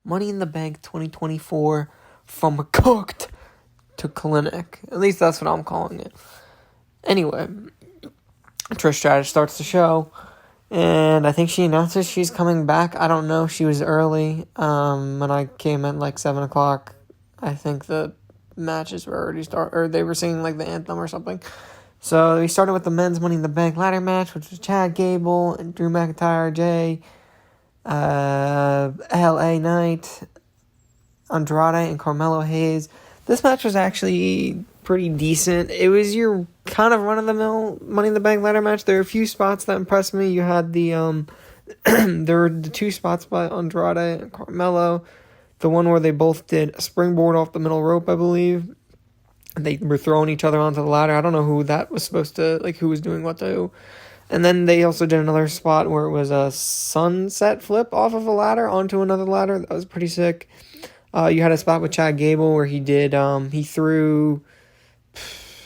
Money in the Bank 2024 from cooked to clinic. At least that's what I'm calling it. Anyway, Trish Stratus starts the show, and I think she announces she's coming back. I don't know. She was early. When I came at like 7 o'clock, I think the matches were already started, or they were singing like the anthem or something. So we started with the men's Money in the Bank ladder match, which was Chad Gable and Drew McIntyre, Jay, LA Knight, Andrade, and Carmelo Hayes. This match was actually pretty decent. It was your kind of run-of-the-mill Money in the Bank ladder match. There were a few spots that impressed me. You had the there were the two spots by Andrade and Carmelo. The one where they both did a springboard off the middle rope, I believe. They were throwing each other onto the ladder. I don't know who that was supposed to, like, who was doing what to who. And then they also did another spot where it was a sunset flip off of a ladder onto another ladder. That was pretty sick. You had a spot with Chad Gable where he did, he threw,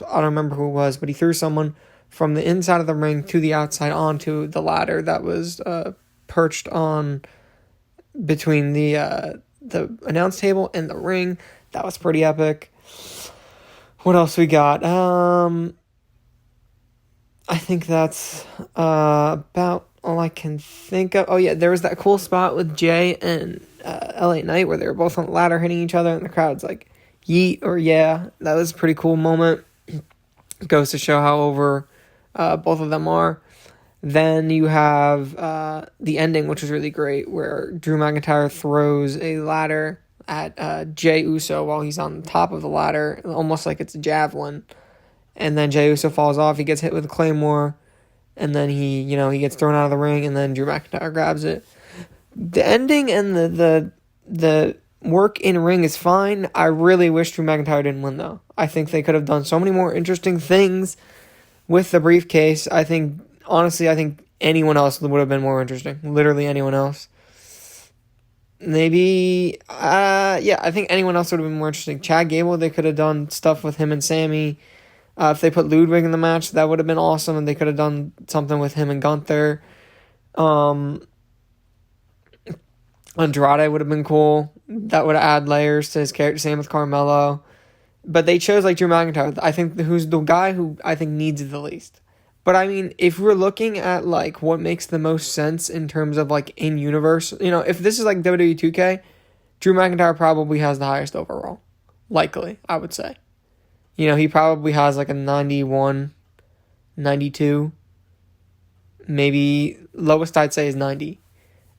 I don't remember who it was, but he threw someone from the inside of the ring to the outside onto the ladder that was perched on between the announce table and the ring. That was pretty epic. What else we got? I think that's about all I can think of. Oh, yeah, there was that cool spot with Jay and LA Knight where they were both on the ladder hitting each other, and the crowd's like, yeet or yeah. That was a pretty cool moment. Goes to show how over both of them are. Then you have the ending, which was really great, where Drew McIntyre throws a ladder at Jey Uso while he's on top of the ladder, almost like it's a javelin. And then Jey Uso falls off. He gets hit with a Claymore, and then he gets thrown out of the ring, and then Drew McIntyre grabs it. The ending and the work in ring is fine. I really wish Drew McIntyre didn't win, though. I think they could have done so many more interesting things with the briefcase. Honestly, I think anyone else would have been more interesting. Literally anyone else. Maybe, I think anyone else would have been more interesting. Chad Gable, they could have done stuff with him and Sammy. If they put Ludwig in the match, that would have been awesome, and they could have done something with him and Gunther. Andrade would have been cool. That would add layers to his character. Same with Carmelo. But they chose, like, Drew McIntyre. I think who's the guy who I think needs it the least. But, I mean, if we're looking at, like, what makes the most sense in terms of, like, in-universe, if this is, like, WWE 2K, Drew McIntyre probably has the highest overall. Likely, I would say. He probably has, like, a 91, 92. Maybe lowest I'd say is 90.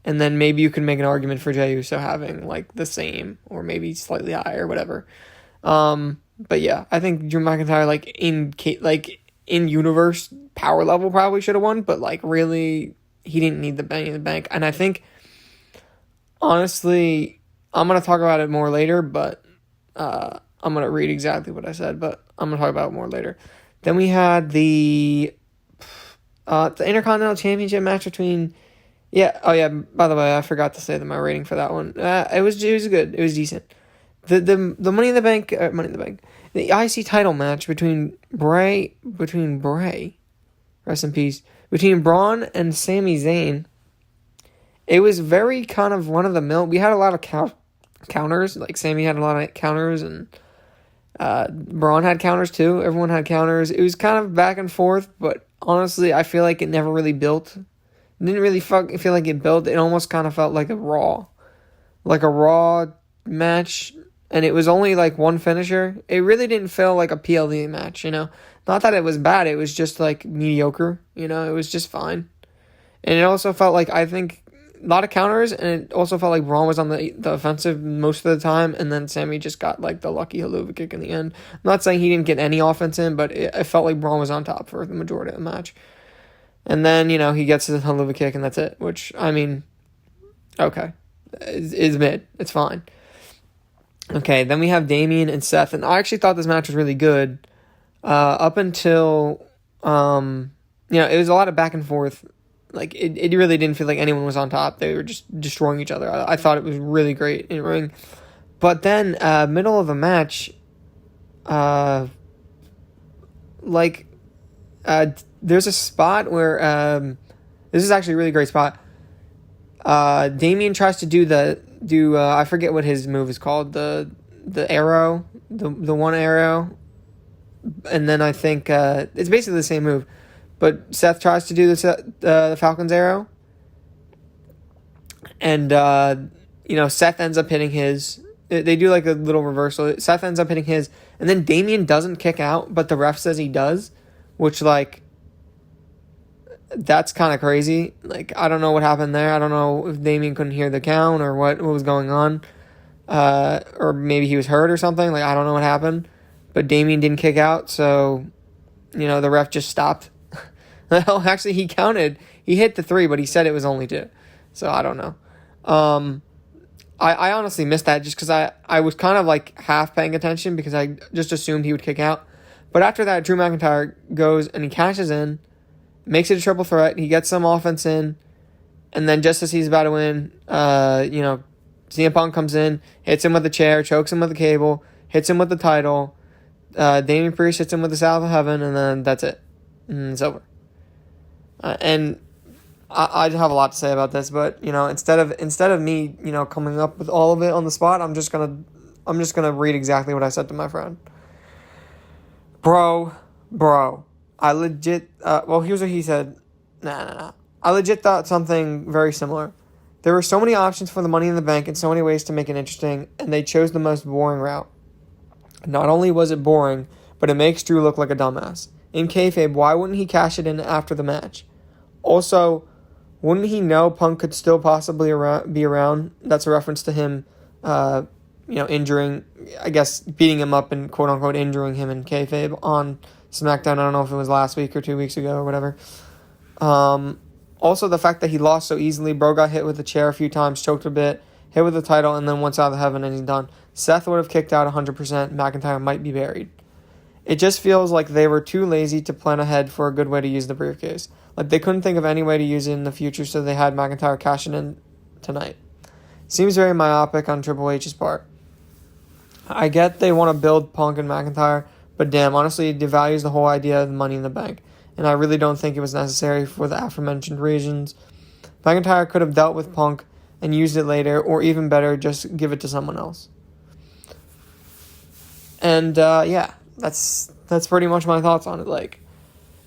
And then maybe you can make an argument for Jey Uso having, like, the same or maybe slightly higher, whatever. But, yeah, I think Drew McIntyre, in universe power level probably should have won, but like really he didn't need the Money in the Bank. And I think honestly I'm gonna talk about it more later, but I'm gonna read exactly what I said, but I'm gonna talk about it more later. Then we had the Intercontinental Championship match between by the way, I forgot to say that my rating for that one, it was good, it was decent. The Money in the Bank, the IC title match between Bray, rest in peace, between Braun and Sami Zayn. It was very kind of run-of-the-mill. We had a lot of counters, like Sami had a lot of counters, and Braun had counters too. Everyone had counters. It was kind of back and forth, but honestly, I feel like it never really built. It didn't really feel like it built. It almost kind of felt like a Raw match. And it was only like one finisher. It really didn't feel like a PLE match, Not that it was bad. It was just like mediocre, It was just fine. And it also felt like, I think, a lot of counters. And it also felt like Braun was on the offensive most of the time. And then Sami just got like the lucky haluva kick in the end. I'm not saying he didn't get any offense in, but it felt like Braun was on top for the majority of the match. And then, he gets his haluva kick and that's it. Which, I mean, okay. It's mid. It's fine. Okay, then we have Damian and Seth, and I actually thought this match was really good, up until, it was a lot of back and forth. Like, it really didn't feel like anyone was on top. They were just destroying each other. I thought it was really great in ring. But then, middle of the match, there's a spot where, this is actually a really great spot. Damian tries to do do I forget what his move is called, the arrow, the one arrow, and then I think it's basically the same move, but Seth tries to do the Falcon's arrow, and Seth ends up hitting his. They do like a little reversal. Seth ends up hitting his, and then Damian doesn't kick out, but the ref says he does, which like. That's kind of crazy. Like, I don't know what happened there. I don't know if Damian couldn't hear the count or what was going on. Or maybe he was hurt or something. Like, I don't know what happened. But Damian didn't kick out, so, the ref just stopped. Well, actually, he counted. He hit the 3, but he said it was only 2. So, I don't know. I honestly missed that just because I was kind of, like, half paying attention because I just assumed he would kick out. But after that, Drew McIntyre goes and he cashes in. Makes it a triple threat. He gets some offense in. And then just as he's about to win, CM Punk comes in, hits him with the chair, chokes him with the cable, hits him with the title. Damian Priest hits him with the South of Heaven, and then that's it. And it's over. And I have a lot to say about this, but, instead of me, coming up with all of it on the spot, I'm just gonna read exactly what I said to my friend. Bro. I legit, here's what he said. Nah. I legit thought something very similar. There were so many options for the Money in the Bank and so many ways to make it interesting, and they chose the most boring route. Not only was it boring, but it makes Drew look like a dumbass. In kayfabe, why wouldn't he cash it in after the match? Also, wouldn't he know Punk could still possibly be around? That's a reference to him, injuring, I guess, beating him up and quote-unquote injuring him in kayfabe on SmackDown. I don't know if it was last week or 2 weeks ago or whatever. Also, the fact that he lost so easily. Bro got hit with the chair a few times, choked a bit, hit with the title, and then went out of heaven and he's done. Seth would have kicked out 100%. McIntyre might be buried. It just feels like they were too lazy to plan ahead for a good way to use the briefcase. Like they couldn't think of any way to use it in the future, so they had McIntyre cashing in tonight. Seems very myopic on Triple H's part. I get they want to build Punk and McIntyre, but damn, honestly, it devalues the whole idea of the Money in the Bank. And I really don't think it was necessary for the aforementioned reasons. McIntyre could have dealt with Punk and used it later, or even better, just give it to someone else. And, that's pretty much my thoughts on it. Like,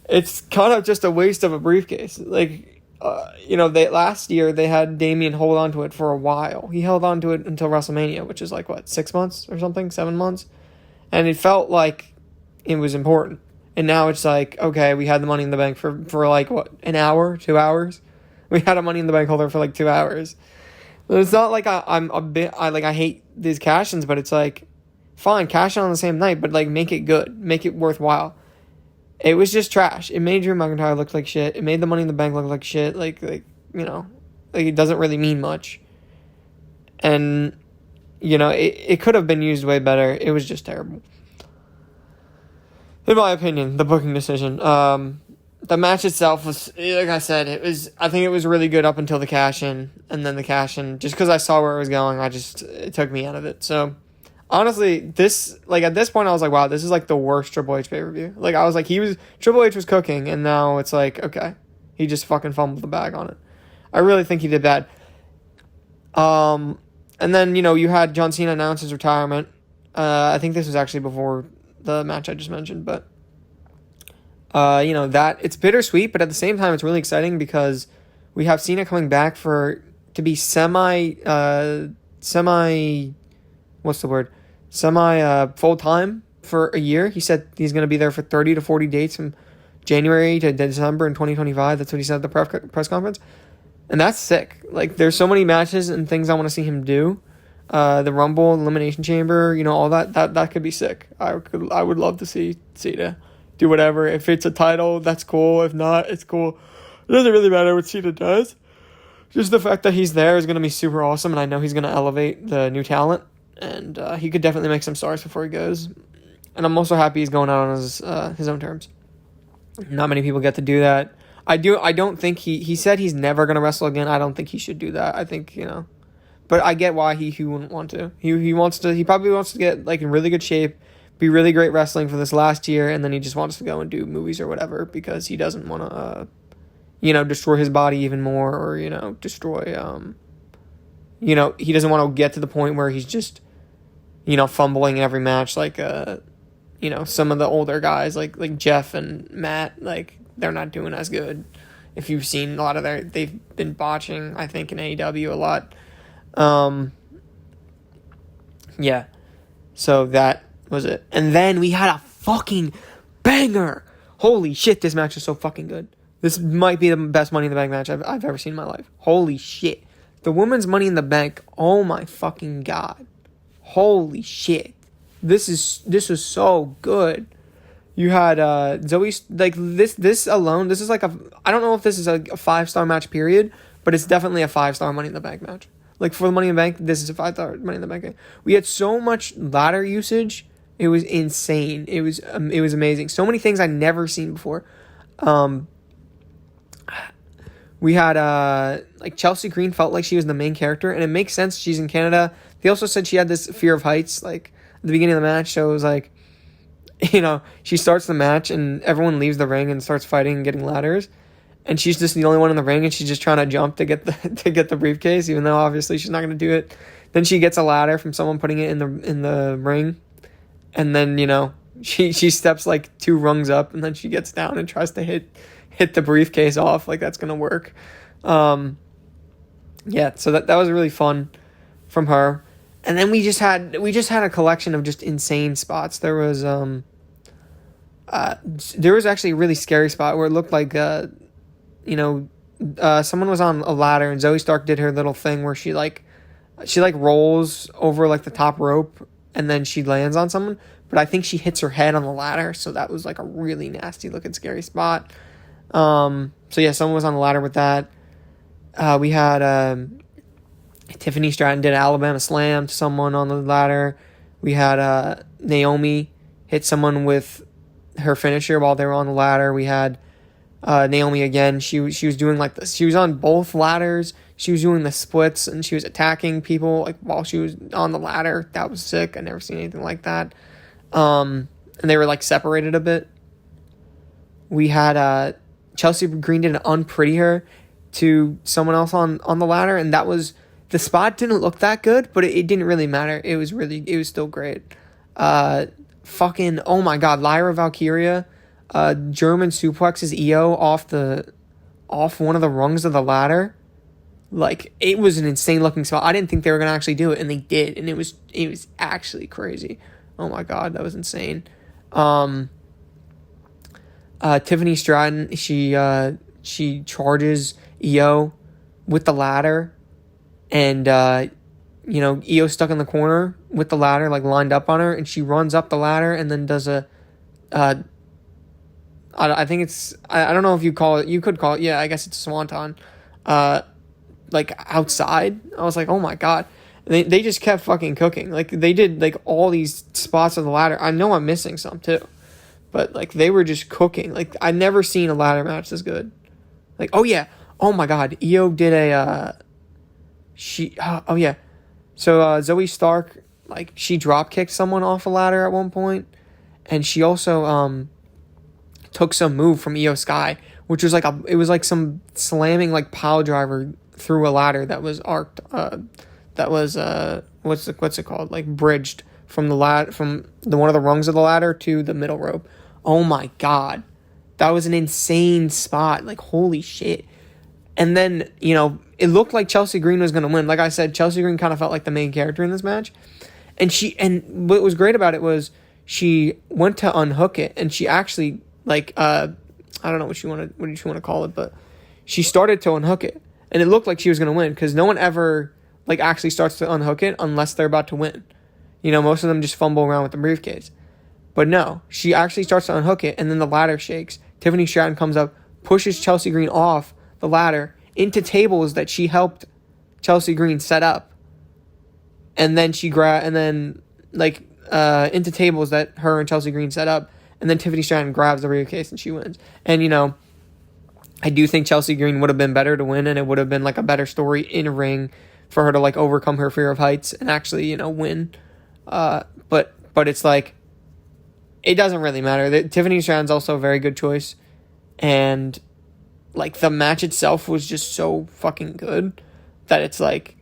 it's kind of just a waste of a briefcase. Like, last year they had Damian hold on to it for a while. He held on to it until WrestleMania, which is 6 months or something, 7 months? And it felt like it was important. And now it's like, okay, we had the Money in the Bank for an hour, 2 hours? We had a Money in the Bank holder for 2 hours. It's not like I hate these cash-ins, but it's like, fine, cash in on the same night, but make it good, make it worthwhile. It was just trash. It made Drew McIntyre look like shit. It made the Money in the Bank look like shit. It doesn't really mean much. And, it could have been used way better. It was just terrible. In my opinion, the booking decision. The match itself was, like I said, I think it was really good up until the cash-in, and then the cash-in, just because I saw where it was going, it took me out of it. So, honestly, at this point, I was like, wow, this is the worst Triple H pay-per-view. I was like, Triple H was cooking, and now it's okay, he just fucking fumbled the bag on it. I really think he did bad. And then, you had John Cena announce his retirement. I think this was actually before the match I just mentioned, but that it's bittersweet, but at the same time it's really exciting because we have Cena coming back to be semi full time for a year. He said he's going to be there for 30 to 40 dates from January to December in 2025. That's what he said at the press conference, and that's sick. There's so many matches and things I want to see him do. The Rumble, Elimination Chamber, all that could be sick. I would love to see Cena do whatever. If it's a title, that's cool. If not, it's cool. It doesn't really matter what Cena does. Just the fact that he's there is going to be super awesome, and I know he's going to elevate the new talent, and he could definitely make some stars before he goes. And I'm also happy he's going out on his own terms. Not many people get to do that. I don't think he said he's never going to wrestle again. I don't think he should do that. I think, but I get why he wouldn't want to. He probably wants to get in really good shape, be really great wrestling for this last year, and then he just wants to go and do movies or whatever because he doesn't want to, destroy his body even more or destroy he doesn't want to get to the point where he's just, fumbling in every match like, some of the older guys like Jeff and Matt, like they're not doing as good. If you've seen a lot of they've been botching, I think, in AEW a lot. Yeah. So that was it. And then we had a fucking banger. Holy shit, this match is so fucking good. This might be the best Money in the Bank match I've ever seen in my life. Holy shit. The women's Money in the Bank, oh my fucking god. Holy shit. This was so good. You had Zoe, like this alone, this is like I don't know if this is a 5-star match period, but it's definitely a 5-star Money in the Bank match. Like for the Money in the Bank, this is a 5-star Money in the Bank. We had so much ladder usage. It was insane. It was amazing. So many things I'd never seen before. We had like Chelsea Green felt like she was the main character, and it makes sense. She's in Canada. They also said she had this fear of heights, like at the beginning of the match. So it was like, she starts the match and everyone leaves the ring and starts fighting and getting ladders, and she's just the only one in the ring, and she's just trying to jump to get the briefcase, even though obviously she's not going to do it. Then she gets a ladder from someone putting it in the ring, and then she steps like 2 rungs up, and then she gets down and tries to hit the briefcase off, like that's gonna work. So that was really fun from her. And then we just had a collection of just insane spots. There was actually a really scary spot where it looked like someone was on a ladder, and Zoe Stark did her little thing where she rolls over like the top rope, and then she lands on someone, but I think she hits her head on the ladder, so that was like a really nasty looking scary spot. Someone was on the ladder with that. We had Tiffany Stratton did an Alabama Slam to someone on the ladder. We had Naomi hit someone with her finisher while they were on the ladder. We had Naomi again. She was doing like this. She was on both ladders. She was doing the splits, and she was attacking people like while she was on the ladder. That was sick. I never seen anything like that. And they were like separated a bit. We had Chelsea Green did an unpretty her to someone else on the ladder, and that was, the spot didn't look that good, but it didn't really matter. It was still great. Fucking, oh my god, Lyra Valkyria German suplexes Io off one of the rungs of the ladder. Like, it was an insane looking spot. I didn't think they were gonna actually do it, and they did, and it was actually crazy. Oh my god, that was insane. Tiffany Stratton, she charges Io with the ladder, and Io stuck in the corner with the ladder, like lined up on her, and she runs up the ladder and then does a I think it's, I don't know if you could call it, yeah, I guess it's a swanton, like outside. I was like, oh my god. They just kept fucking cooking. Like, they did like all these spots of the ladder. I know I'm missing some too, but like they were just cooking. Like, I've never seen a ladder match this good. Like, oh yeah, oh my god, Io did a so Zoe Stark, like, she drop kicked someone off a ladder at one point, and she also took some move from Io Sky, which was like some slamming like pile driver through a ladder that was arced, that was what's it called, like bridged from the one of the rungs of the ladder to the middle rope. Oh my god, that was an insane spot. Like, holy shit. And then, it looked like Chelsea Green was going to win. Like I said, Chelsea Green kind of felt like the main character in this match. And what was great about it was she went to unhook it, and she actually, like, I don't know what you want to call it, but she started to unhook it. And it looked like she was going to win, because no one ever, like, actually starts to unhook it unless they're about to win. Most of them just fumble around with the briefcase. But no, she actually starts to unhook it, and then the ladder shakes. Tiffany Stratton comes up, pushes Chelsea Green off the ladder into tables that she helped Chelsea Green set up, and then into tables that her and Chelsea Green set up, and then Tiffany Stratton grabs the briefcase and she wins. And I do think Chelsea Green would have been better to win, and it would have been like a better story in a ring for her to like overcome her fear of heights and actually win. But it's like, it doesn't really matter. Tiffany Stratton's also a very good choice, and like the match itself was just so fucking good that it's like,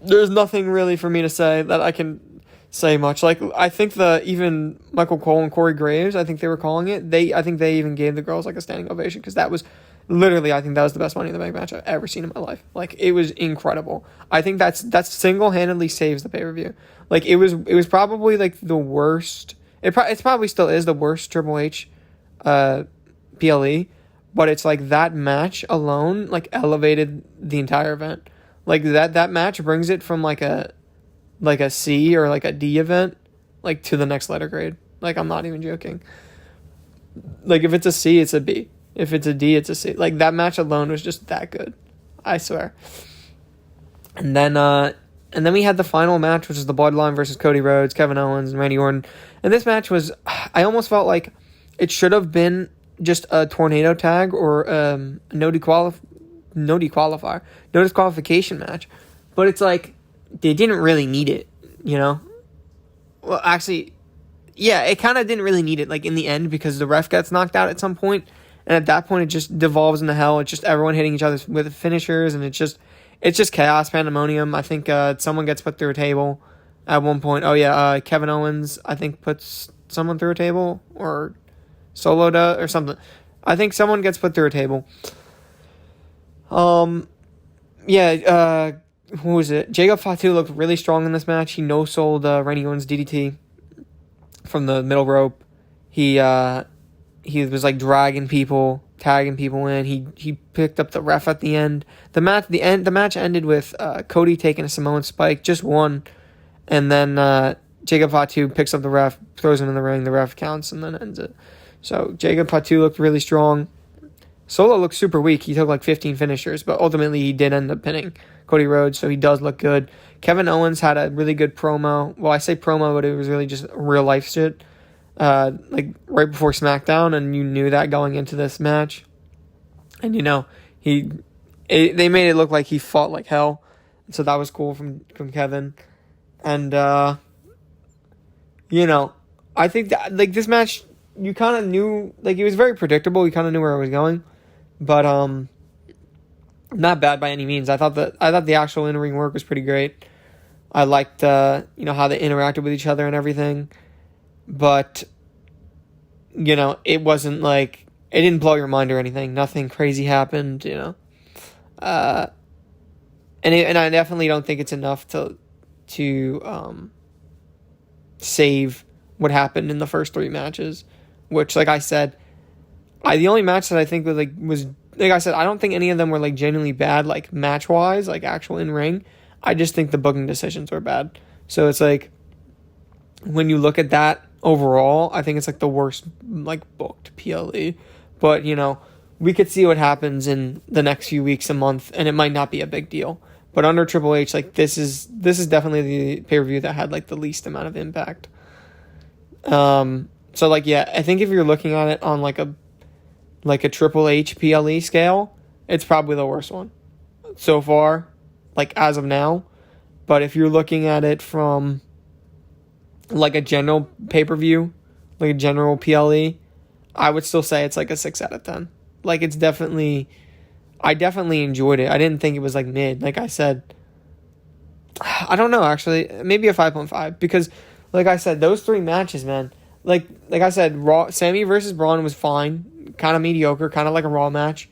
there's nothing really for me to say that I can say much. Like, I think even Michael Cole and Corey Graves, I think they were calling it. I think they even gave the girls like a standing ovation because that was literally, I think that was the best Money in the Bank match I've ever seen in my life. Like, it was incredible. I think that's single-handedly saves the pay-per-view. Like, it was probably like the worst. It probably still is the worst Triple H PLE, but it's like that match alone like elevated the entire event. Like that match brings it from like a C or like a D event like to the next letter grade. Like, I'm not even joking. Like, if it's a C, it's a B. If it's a D, it's a C. Like, that match alone was just that good. I swear. And then we had the final match, which is the Bloodline versus Cody Rhodes, Kevin Owens, and Randy Orton. And this match was, I almost felt like it should have been just a tornado tag or no disqualification match. But it's like, they didn't really need it, you know? Well, actually, yeah, it kind of didn't really need it, like, in the end, because the ref gets knocked out at some point, and at that point, it just devolves into hell. It's just everyone hitting each other with finishers, and it's just chaos, pandemonium. I think someone gets put through a table at one point. Oh, yeah, Kevin Owens, I think, puts someone through a table, or Solo or something. I think someone gets put through a table. Yeah, who was it? Jacob Fatu looked really strong in this match. He no-sold Randy Orton's DDT from the middle rope. He was like dragging people, tagging people in. He picked up the ref at the end. The match ended with Cody taking a Samoan spike, just one, and then Jacob Fatu picks up the ref, throws him in the ring. The ref counts and then ends it. So Jacob Fatu looked really strong. Solo looked super weak. He took like 15 finishers, but ultimately he did end up pinning Cody Rhodes, so he does look good. Kevin Owens had a really good promo. Well, I say promo, but it was really just real life shit. Like right before SmackDown, and you knew that going into this match. And you know, they made it look like he fought like hell. So that was cool from Kevin. And you know, I think that like this match, you kind of knew, like, it was very predictable. You kind of knew where it was going. But not bad by any means. I thought the actual in-ring work was pretty great. I liked you know, how they interacted with each other and everything. But you know, it wasn't like, it didn't blow your mind or anything. Nothing crazy happened, you know. And I definitely don't think it's enough to save what happened in the first three matches, which, like I said, the only match that I think was like I said, I don't think any of them were like genuinely bad, like match wise, like actual in ring. I just think the booking decisions were bad. So it's like, when you look at that overall, I think it's like the worst like booked PLE. But you know, we could see what happens in the next few weeks, a month, and it might not be a big deal. But under Triple H, like this is definitely the pay-per-view that had like the least amount of impact. So like, yeah, I think if you're looking at it on like a Triple H PLE scale, it's probably the worst one so far, like as of now. But if you're looking at it from like a general pay-per-view, like a general PLE, I would still say it's like a 6 out of 10. Like, it's definitely, I definitely enjoyed it. I didn't think it was like mid. Like I said, I don't know, actually, maybe a 5.5, because like I said, those three matches, man, like I said, Sammy versus Braun was fine, kind of mediocre, kind of like a Raw match.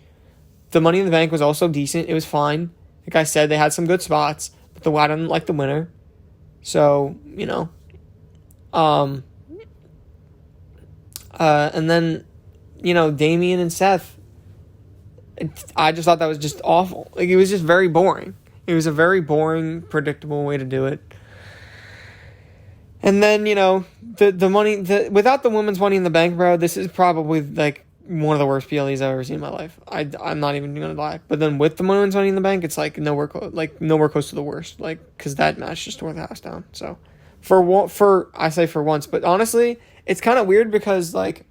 The Money in the Bank was also decent. It was fine. Like I said, they had some good spots, but I didn't like the winner. So, you know, and then, you know, Damian and Seth, I just thought that was just awful. Like, it was just very boring. It was a very boring, predictable way to do it. And then, you know, without the women's Money in the Bank, bro, this is probably like one of the worst PLEs I've ever seen in my life. I'm not even gonna lie. But then with the women's Money in the Bank, it's like nowhere close to the worst. Like, because that match just tore the house down. So I say for once, but honestly, it's kind of weird because like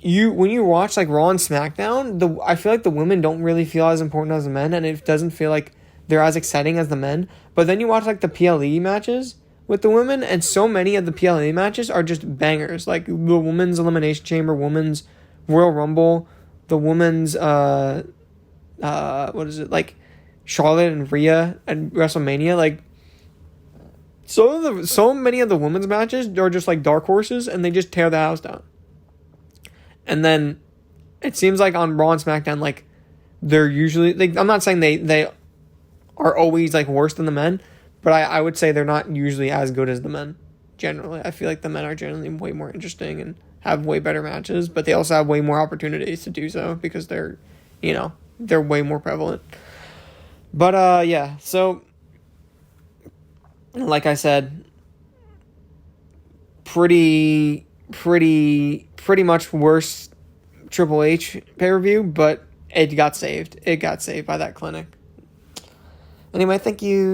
when you watch like Raw and SmackDown, I feel like the women don't really feel as important as the men, and it doesn't feel like they're as exciting as the men. But then you watch like the PLE matches with the women, and so many of the PLE matches are just bangers. Like the Women's Elimination Chamber, Women's Royal Rumble, the Women's what is it, like Charlotte and Rhea at WrestleMania, like, so many of the women's matches are just like dark horses, and they just tear the house down. And then it seems like on Raw and SmackDown, like, they're usually, like, I'm not saying they are always like worse than the men, but I would say they're not usually as good as the men. Generally, I feel like the men are generally way more interesting and have way better matches, but they also have way more opportunities to do so because they're way more prevalent. But yeah, so like I said, pretty much worse Triple H pay-per-view, but it got saved. It got saved by that clinic. Anyway, thank you.